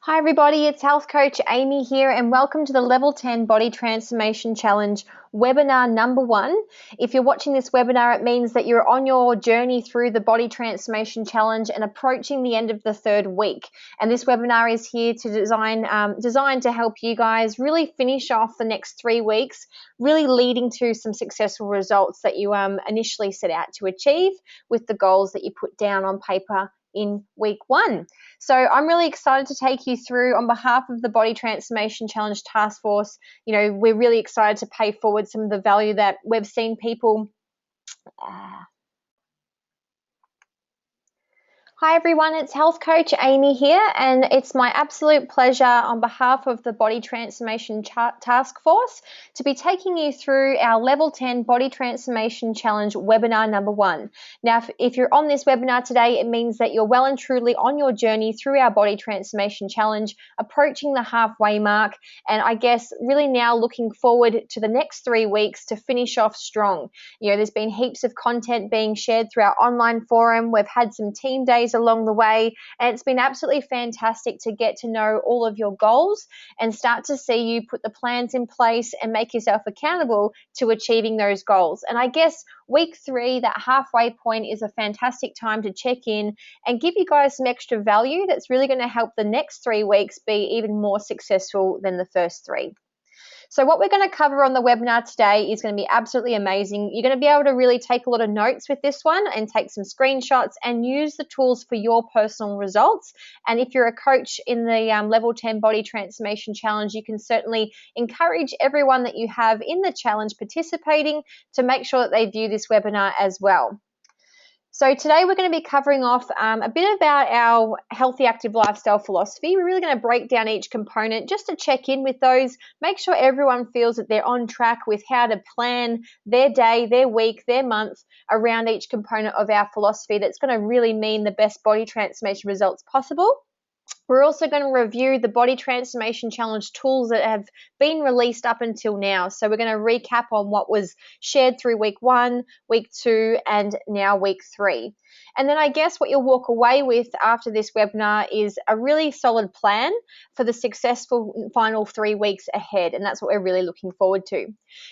Hi everybody, it's Health Coach Amy here and welcome to the Level 10 Body Transformation Challenge webinar number 1. If you're watching this webinar, it means that you're on your journey through the Body Transformation Challenge and approaching the end of the 3rd week. And this webinar is here to designed to help you guys really finish off the next 3 weeks, really leading to some successful results that you initially set out to achieve with the goals that you put down on paper in week 1. So I'm really excited to take you through on behalf of the Body Transformation Challenge Task Force. You know, we're really excited to pay forward some of the value that we've seen people. Hi everyone, it's Health Coach Amy here, and it's my absolute pleasure on behalf of the Body Transformation Task Force to be taking you through our Level 10 Body Transformation Challenge webinar number 1. Now, if you're on this webinar today, it means that you're well and truly on your journey through our Body Transformation Challenge, approaching the halfway mark, and I guess really now looking forward to the next 3 weeks to finish off strong. You know, there's been heaps of content being shared through our online forum. We've had some team days along the way, and it's been absolutely fantastic to get to know all of your goals and start to see you put the plans in place and make yourself accountable to achieving those goals. And I guess week 3, that halfway point, is a fantastic time to check in and give you guys some extra value that's really going to help the next 3 weeks be even more successful than the first 3. So what we're going to cover on the webinar today is going to be absolutely amazing. You're going to be able to really take a lot of notes with this one and take some screenshots and use the tools for your personal results. And if you're a coach in the Level 10 Body Transformation Challenge, you can certainly encourage everyone that you have in the challenge participating to make sure that they view this webinar as well. So today we're going to be covering off a bit about our healthy active lifestyle philosophy. We're really going to break down each component just to check in with those, make sure everyone feels that they're on track with how to plan their day, their week, their month around each component of our philosophy that's going to really mean the best body transformation results possible. We're also going to review the Body Transformation Challenge tools that have been released up until now. So we're going to recap on what was shared through week 1, week 2, and now week 3. And then I guess what you'll walk away with after this webinar is a really solid plan for the successful final 3 weeks ahead. And that's what we're really looking forward to.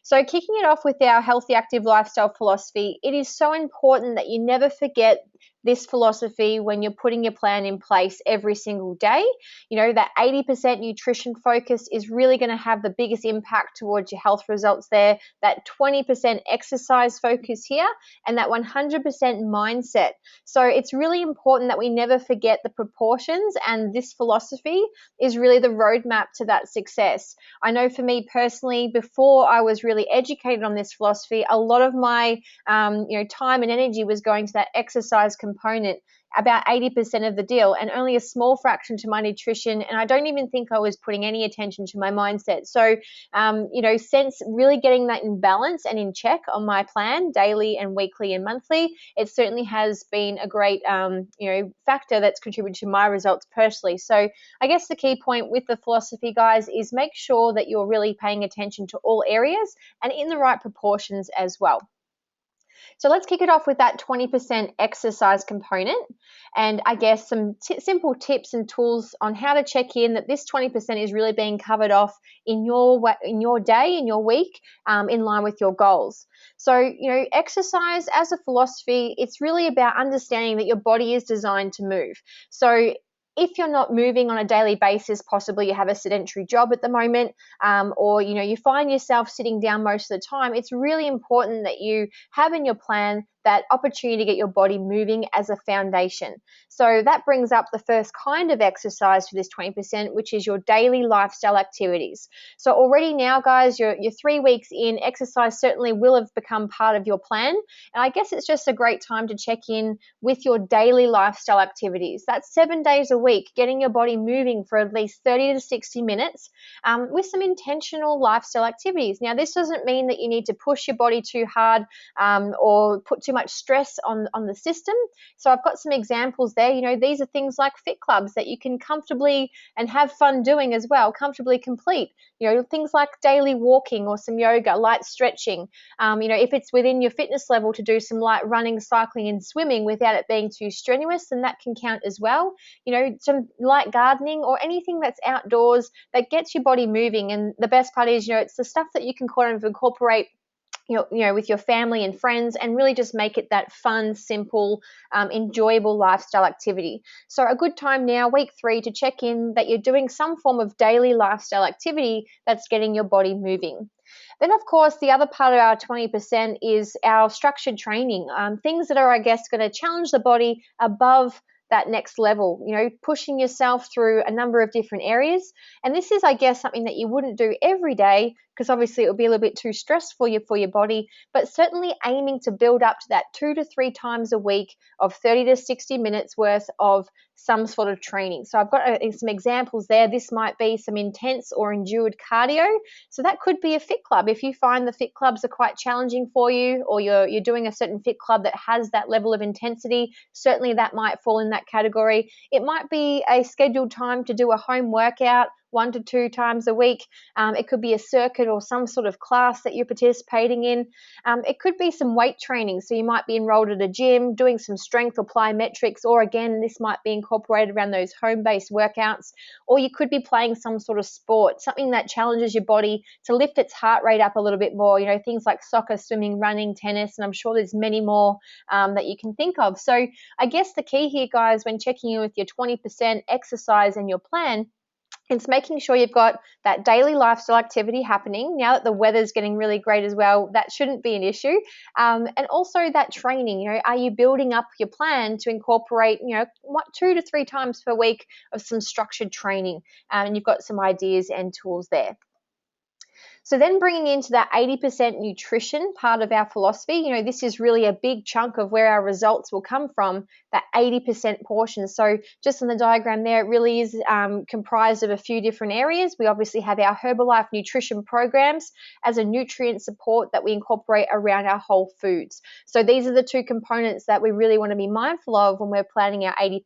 So kicking it off with our healthy active lifestyle philosophy, it is so important that you never forget this philosophy when you're putting your plan in place every single day. You know, that 80% nutrition focus is really going to have the biggest impact towards your health results there, that 20% exercise focus here, and that 100% mindset. So it's really important that we never forget the proportions, and this philosophy is really the roadmap to that success. I know for me personally, before I was really educated on this philosophy, a lot of my time and energy was going to that exercise component, about 80% of the deal, and only a small fraction to my nutrition. And I don't even think I was putting any attention to my mindset. So, since really getting that in balance and in check on my plan daily and weekly and monthly, it certainly has been a great, factor that's contributed to my results personally. So I guess the key point with the philosophy, guys, is make sure that you're really paying attention to all areas and in the right proportions as well. So let's kick it off with that 20% exercise component, and I guess some simple tips and tools on how to check in that this 20% is really being covered off in your day, in your week, in line with your goals. So, exercise as a philosophy, it's really about understanding that your body is designed to move. So if you're not moving on a daily basis, possibly you have a sedentary job at the moment, or you find yourself sitting down most of the time, it's really important that you have in your plan that opportunity to get your body moving as a foundation. So that brings up the first kind of exercise for this 20%, which is your daily lifestyle activities. So already now, guys, you're 3 weeks in, exercise certainly will have become part of your plan. And I guess it's just a great time to check in with your daily lifestyle activities. That's 7 days a week, getting your body moving for at least 30 to 60 minutes with some intentional lifestyle activities. Now, this doesn't mean that you need to push your body too hard or put too much stress on the system. So I've got some examples there. You know, these are things like fit clubs that you can comfortably and have fun doing as well, comfortably complete. You know, things like daily walking or some yoga, light stretching. You know, if it's within your fitness level to do some light running, cycling and swimming without it being too strenuous, then that can count as well. You know, some light gardening or anything that's outdoors that gets your body moving. And the best part is, you know, it's the stuff that you can kind of incorporate with your family and friends, and really just make it that fun, simple, enjoyable lifestyle activity. So a good time now, week 3, to check in that you're doing some form of daily lifestyle activity that's getting your body moving. Then, of course, the other part of our 20% is our structured training, things that are, I guess, going to challenge the body above that next level, you know, pushing yourself through a number of different areas. And this is, I guess, something that you wouldn't do every day, because obviously it would be a little bit too stressful for your body, but certainly aiming to build up to that 2 to 3 times a week of 30 to 60 minutes worth of some sort of training. So I've got some examples there. This might be some intense or endured cardio. So that could be a fit club. If you find the fit clubs are quite challenging for you, or you're doing a certain fit club that has that level of intensity, certainly that might fall in that category. It might be a scheduled time to do a home workout 1 to 2 times a week. It could be a circuit or some sort of class that you're participating in. It could be some weight training. So you might be enrolled at a gym doing some strength or plyometrics, or again, this might be incorporated around those home-based workouts. Or you could be playing some sort of sport, something that challenges your body to lift its heart rate up a little bit more. You know, things like soccer, swimming, running, tennis, and I'm sure there's many more that you can think of. So I guess the key here, guys, when checking in with your 20% exercise and your plan, it's making sure you've got that daily lifestyle activity happening. Now that the weather's getting really great as well, that shouldn't be an issue. And also that training, you know, are you building up your plan to incorporate, you know, 2 to 3 times per week of some structured training? And you've got some ideas and tools there. So then bringing into that 80% nutrition part of our philosophy, you know, this is really a big chunk of where our results will come from, that 80% portion. So just on the diagram there, it really is comprised of a few different areas. We obviously have our Herbalife nutrition programs as a nutrient support that we incorporate around our whole foods. So these are the 2 components that we really want to be mindful of when we're planning our 80%.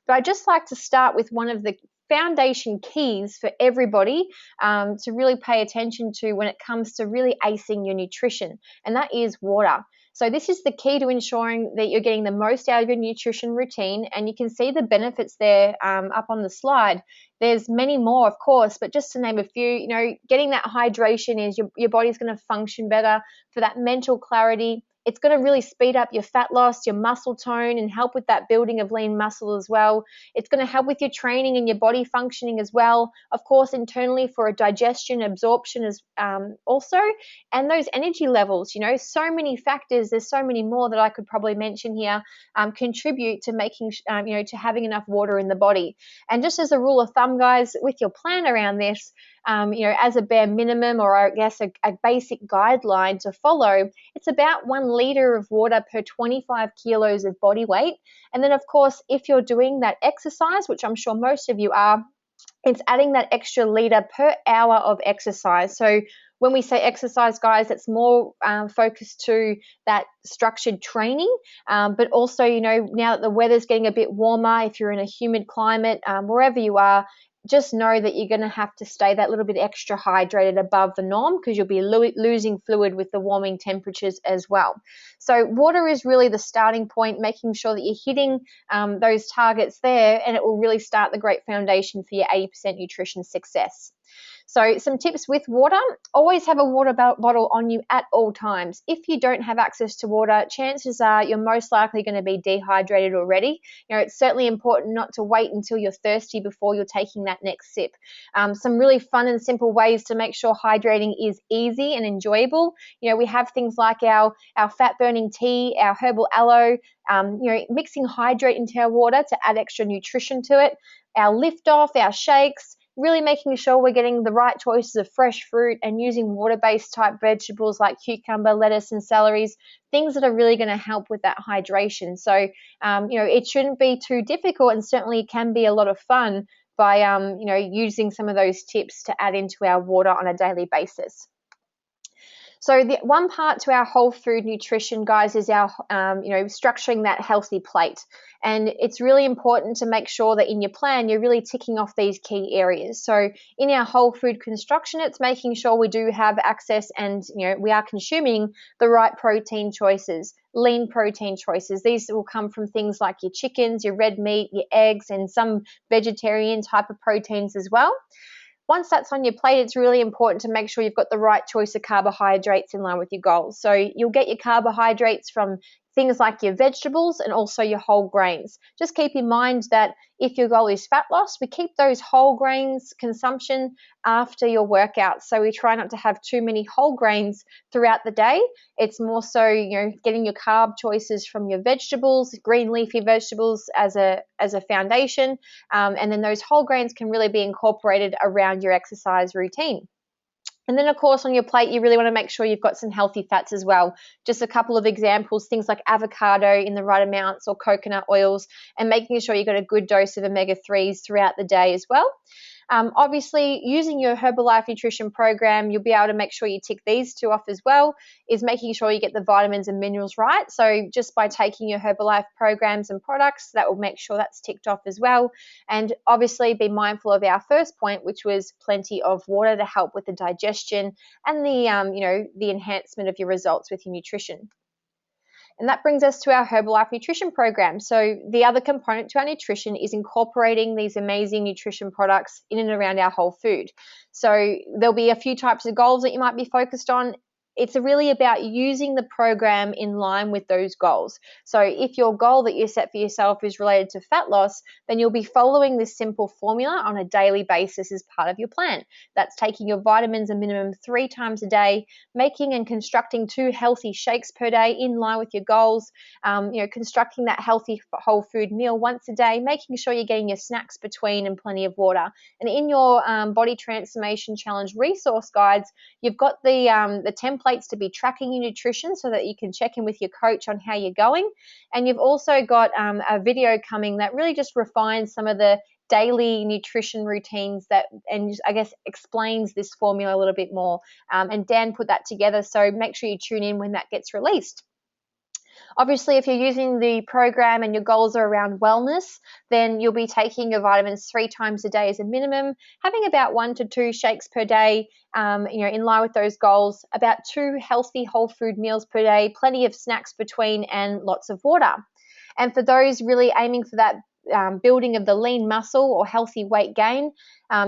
But I'd just like to start with one of the foundation keys for everybody to really pay attention to when it comes to really acing your nutrition, and that is water. So this is the key to ensuring that you're getting the most out of your nutrition routine, and you can see the benefits there up on the slide. There's many more, of course, but just to name a few, you know, getting that hydration is your body's going to function better. For that mental clarity, it's going to really speed up your fat loss, your muscle tone, and help with that building of lean muscle as well. It's going to help with your training and your body functioning as well. Of course, internally for a digestion, absorption as also, and those energy levels. You know, so many factors. There's so many more that I could probably mention here. Contribute to making, to having enough water in the body. And just as a rule of thumb, guys, with your plan around this, as a bare minimum, or I guess a basic guideline to follow, it's about 1 liter of water per 25 kilos of body weight. And then, of course, if you're doing that exercise, which I'm sure most of you are, it's adding that extra liter per hour of exercise. So when we say exercise, guys, it's more focused to that structured training, but also, you know, now that the weather's getting a bit warmer, if you're in a humid climate, wherever you are, just know that you're going to have to stay that little bit extra hydrated above the norm, because you'll be losing fluid with the warming temperatures as well. So water is really the starting point, making sure that you're hitting those targets there, and it will really start the great foundation for your 80% nutrition success. So some tips with water: always have a water bottle on you at all times. If you don't have access to water, chances are you're most likely going to be dehydrated already. You know, it's certainly important not to wait until you're thirsty before you're taking that next sip. Some really fun and simple ways to make sure hydrating is easy and enjoyable. You know, we have things like our fat burning tea, our herbal aloe, mixing hydrate into our water to add extra nutrition to it, our lift off, our shakes, really making sure we're getting the right choices of fresh fruit and using water-based type vegetables like cucumber, lettuce, and celeries, things that are really going to help with that hydration. So, it shouldn't be too difficult, and certainly can be a lot of fun by, using some of those tips to add into our water on a daily basis. So the one part to our whole food nutrition, guys, is our, structuring that healthy plate. And it's really important to make sure that in your plan, you're really ticking off these key areas. So in our whole food construction, it's making sure we do have access and, we are consuming the right protein choices, lean protein choices. These will come from things like your chickens, your red meat, your eggs, and some vegetarian type of proteins as well. Once that's on your plate, it's really important to make sure you've got the right choice of carbohydrates in line with your goals. So you'll get your carbohydrates from things like your vegetables and also your whole grains. Just keep in mind that if your goal is fat loss, we keep those whole grains consumption after your workout. So we try not to have too many whole grains throughout the day. It's more so, getting your carb choices from your vegetables, green leafy vegetables as a foundation. And then those whole grains can really be incorporated around your exercise routine. And then, of course, on your plate, you really want to make sure you've got some healthy fats as well. Just a couple of examples, things like avocado in the right amounts or coconut oils, and making sure you've got a good dose of omega-3s throughout the day as well. Obviously, using your Herbalife nutrition program, you'll be able to make sure you tick these two off as well, is making sure you get the vitamins and minerals right. So just by taking your Herbalife programs and products, that will make sure that's ticked off as well. And obviously be mindful of our first point, which was plenty of water to help with the digestion and the enhancement of your results with your nutrition. And that brings us to our Herbalife nutrition program. So the other component to our nutrition is incorporating these amazing nutrition products in and around our whole food. So there'll be a few types of goals that you might be focused on. It's really about using the program in line with those goals. So if your goal that you set for yourself is related to fat loss, then you'll be following this simple formula on a daily basis as part of your plan. That's taking your vitamins a minimum 3 times a day, making and constructing 2 healthy shakes per day in line with your goals, constructing that healthy whole food meal once a day, making sure you're getting your snacks between and plenty of water. And in your Body Transformation Challenge resource guides, you've got the template to be tracking your nutrition so that you can check in with your coach on how you're going. And you've also got a video coming that really just refines some of the daily nutrition routines and I guess explains this formula a little bit more. And Dan put that together, so make sure you tune in when that gets released. Obviously, if you're using the program and your goals are around wellness, then you'll be taking your vitamins 3 times a day as a minimum, having about 1 to 2 shakes per day, in line with those goals, about 2 healthy whole food meals per day, plenty of snacks between, and lots of water. And for those really aiming for that building of the lean muscle or healthy weight gain,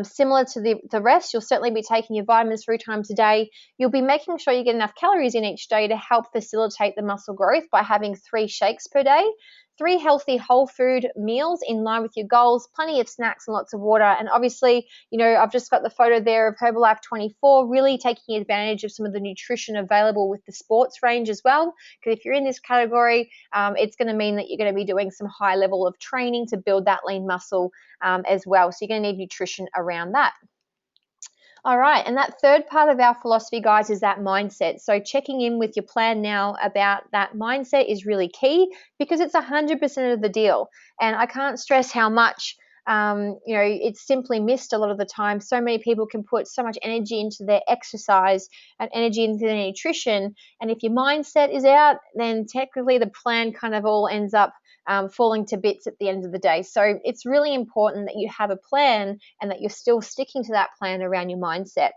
similar to the rest, you'll certainly be taking your vitamins 3 times a day. You'll be making sure you get enough calories in each day to help facilitate the muscle growth by having 3 shakes per day, 3 healthy whole food meals in line with your goals, plenty of snacks and lots of water. And obviously, I've just got the photo there of Herbalife 24, really taking advantage of some of the nutrition available with the sports range as well. Because if you're in this category, it's going to mean that you're going to be doing some high level of training to build that lean muscle as well. So you're going to need nutrition around that. All right, and that third part of our philosophy, guys, is that mindset. So checking in with your plan now about that mindset is really key, because it's 100% of the deal. And I can't stress how much it's simply missed a lot of the time. So many people can put so much energy into their exercise and energy into their nutrition, and if your mindset is out, then technically the plan kind of all ends up falling to bits at the end of the day. So it's really important that you have a plan and that you're still sticking to that plan around your mindset.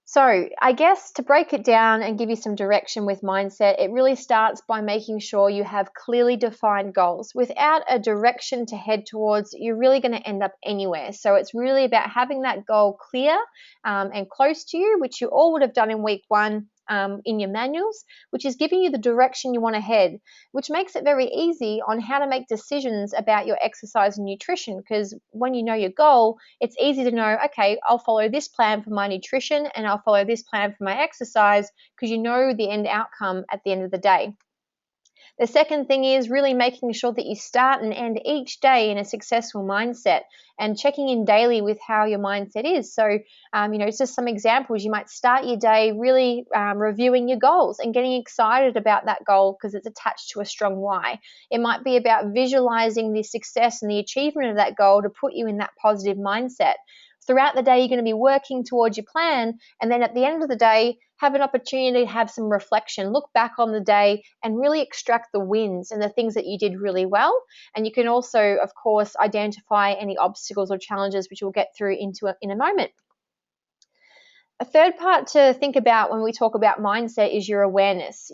So I guess to break it down and give you some direction with mindset, it really starts by making sure you have clearly defined goals. Without a direction to head towards, you're really going to end up anywhere. So it's really about having that goal clear and close to you, which you all would have done in week 1. In your manuals, which is giving you the direction you want to head, which makes it very easy on how to make decisions about your exercise and nutrition, because when you know your goal, it's easy to know, okay, I'll follow this plan for my nutrition and I'll follow this plan for my exercise, because you know the end outcome at the end of the day. The second thing is really making sure that you start and end each day in a successful mindset, and checking in daily with how your mindset is. So, just some examples. You might start your day really reviewing your goals and getting excited about that goal because it's attached to a strong why. It might be about visualizing the success and the achievement of that goal to put you in that positive mindset. Throughout the day, you're going to be working towards your plan, and then at the end of the day, have an opportunity to have some reflection, look back on the day and really extract the wins and the things that you did really well. And you can also, of course, identify any obstacles or challenges, which we'll get through in a moment. A third part to think about when we talk about mindset is your awareness.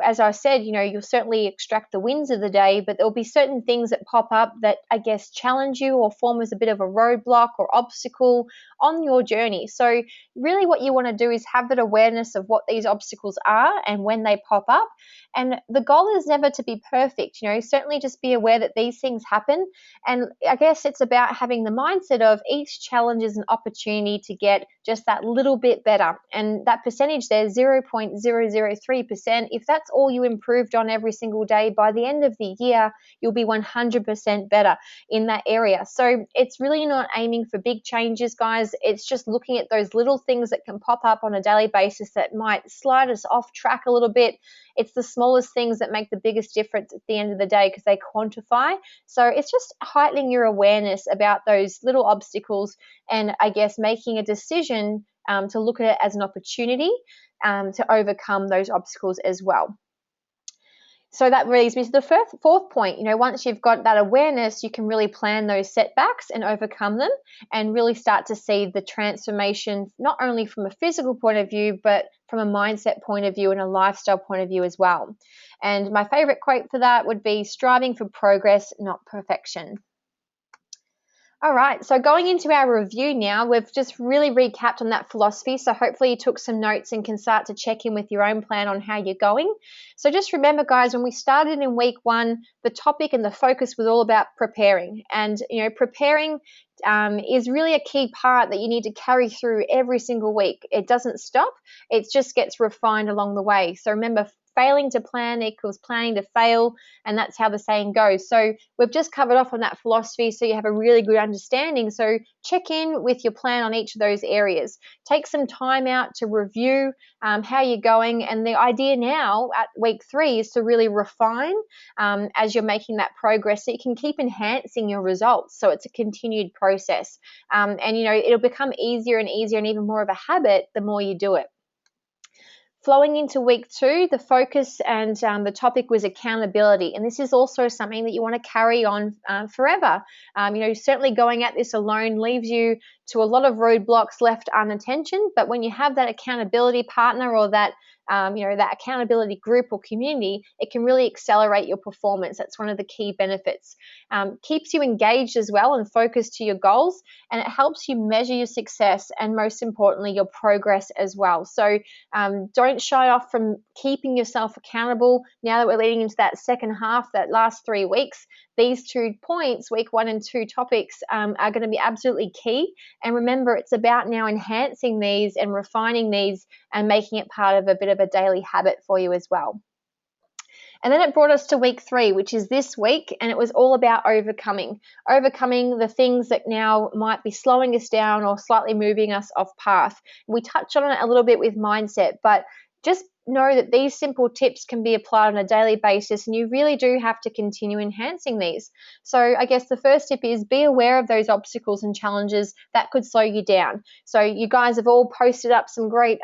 As I said, you'll certainly extract the wins of the day, but there'll be certain things that pop up that I guess challenge you or form as a bit of a roadblock or obstacle on your journey. So really what you want to do is have that awareness of what these obstacles are and when they pop up. And the goal is never to be perfect. Certainly just be aware that these things happen. And I guess it's about having the mindset of each challenge is an opportunity to get just that little bit better. And that percentage there, 0.003%, if that's all you improved on every single day, by the end of the year, you'll be 100% better in that area. So it's really not aiming for big changes, guys. It's just looking at those little things that can pop up on a daily basis that might slide us off track a little bit. It's the smallest things that make the biggest difference at the end of the day because they quantify. So it's just heightening your awareness about those little obstacles and I guess making a decision to look at it as an opportunity to overcome those obstacles as well. So that leads me to the fourth point. Once you've got that awareness, you can really plan those setbacks and overcome them and really start to see the transformation, not only from a physical point of view, but from a mindset point of view and a lifestyle point of view as well. And my favorite quote for that would be striving for progress, not perfection. All right, so going into our review now, we've just really recapped on that philosophy. So hopefully you took some notes and can start to check in with your own plan on how you're going. So just remember, guys, when we started in week 1, the topic and the focus was all about preparing. And, preparing is really a key part that you need to carry through every single week. It doesn't stop. It just gets refined along the way. So remember, failing to plan equals planning to fail, and that's how the saying goes. So we've just covered off on that philosophy so you have a really good understanding. So check in with your plan on each of those areas. Take some time out to review how you're going, and the idea now at week 3 is to really refine as you're making that progress so you can keep enhancing your results. So it's a continued process, and it'll become easier and easier and even more of a habit the more you do it. Flowing into week 2, the focus and the topic was accountability. And this is also something that you want to carry on forever. Certainly going at this alone leaves you to a lot of roadblocks left unattended. But when you have that accountability partner or that that accountability group or community, it can really accelerate your performance. That's one of the key benefits. Keeps you engaged as well and focused to your goals, and it helps you measure your success and most importantly, your progress as well. So don't shy off from keeping yourself accountable. Now that we're leading into that second half, that last 3 weeks, these 2 points, week 1 and 2 topics, are going to be absolutely key. And remember, it's about now enhancing these and refining these and making it part of a bit of a daily habit for you as well. And then it brought us to week 3, which is this week, and it was all about overcoming the things that now might be slowing us down or slightly moving us off path. We touched on it a little bit with mindset, but just know that these simple tips can be applied on a daily basis, and you really do have to continue enhancing these. So I guess the first tip is be aware of those obstacles and challenges that could slow you down. So you guys have all posted up some great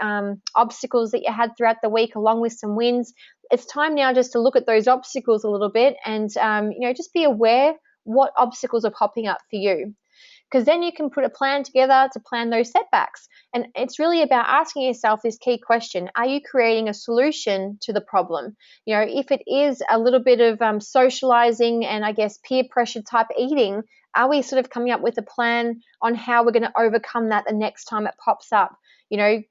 obstacles that you had throughout the week along with some wins. It's time now just to look at those obstacles a little bit and just be aware what obstacles are popping up for you. Because then you can put a plan together to plan those setbacks. And it's really about asking yourself this key question: are you creating a solution to the problem? If it is a little bit of socializing and I guess peer pressure type eating, are we sort of coming up with a plan on how we're going to overcome that the next time it pops up?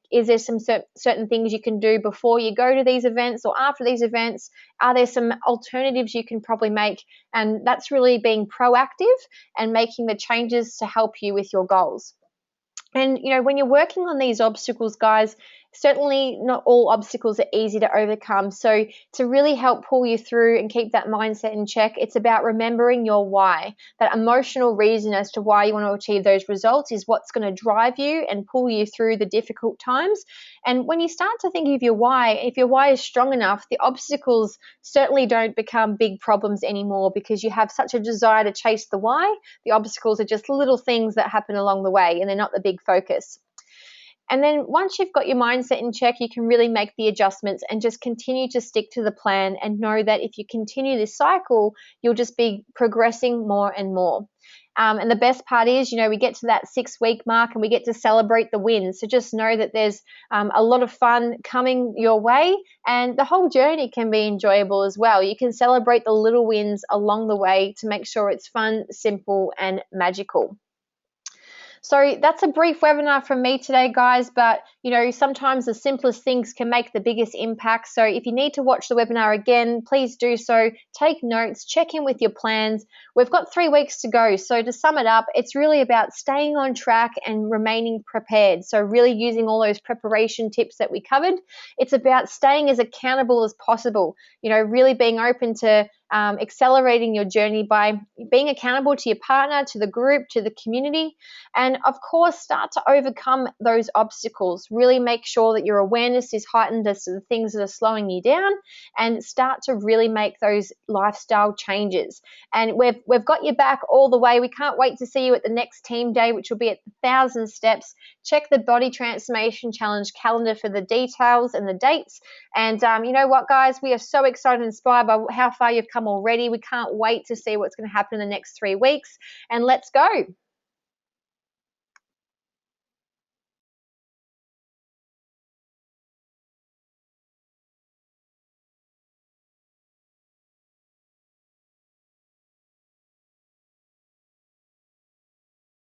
Is there some certain things you can do before you go to these events or after these events? Are there some alternatives you can probably make? And that's really being proactive and making the changes to help you with your goals. And, when you're working on these obstacles, guys, certainly not all obstacles are easy to overcome. So to really help pull you through and keep that mindset in check, it's about remembering your why. That emotional reason as to why you want to achieve those results is what's going to drive you and pull you through the difficult times. And when you start to think of your why, if your why is strong enough, the obstacles certainly don't become big problems anymore because you have such a desire to chase the why. The obstacles are just little things that happen along the way and they're not the big focus. And then once you've got your mindset in check, you can really make the adjustments and just continue to stick to the plan and know that if you continue this cycle, you'll just be progressing more and more. And the best part is, we get to that 6-week mark and we get to celebrate the wins. So just know that there's a lot of fun coming your way, and the whole journey can be enjoyable as well. You can celebrate the little wins along the way to make sure it's fun, simple, and magical. So that's a brief webinar from me today, guys, but sometimes the simplest things can make the biggest impact. So if you need to watch the webinar again, please do so. Take notes, check in with your plans. We've got 3 weeks to go. So to sum it up, it's really about staying on track and remaining prepared. So really using all those preparation tips that we covered. It's about staying as accountable as possible, really being open to accelerating your journey by being accountable to your partner, to the group, to the community, and of course start to overcome those obstacles. Really make sure that your awareness is heightened as to the things that are slowing you down, and start to really make those lifestyle changes. And we've got your back all the way. We can't wait to see you at the next team day, which will be at 1,000 steps. Check the Body Transformation Challenge calendar for the details and the dates. And you know what, guys, we are so excited and inspired by how far you've come already. We can't wait to see what's going to happen in the next 3 weeks, and let's go.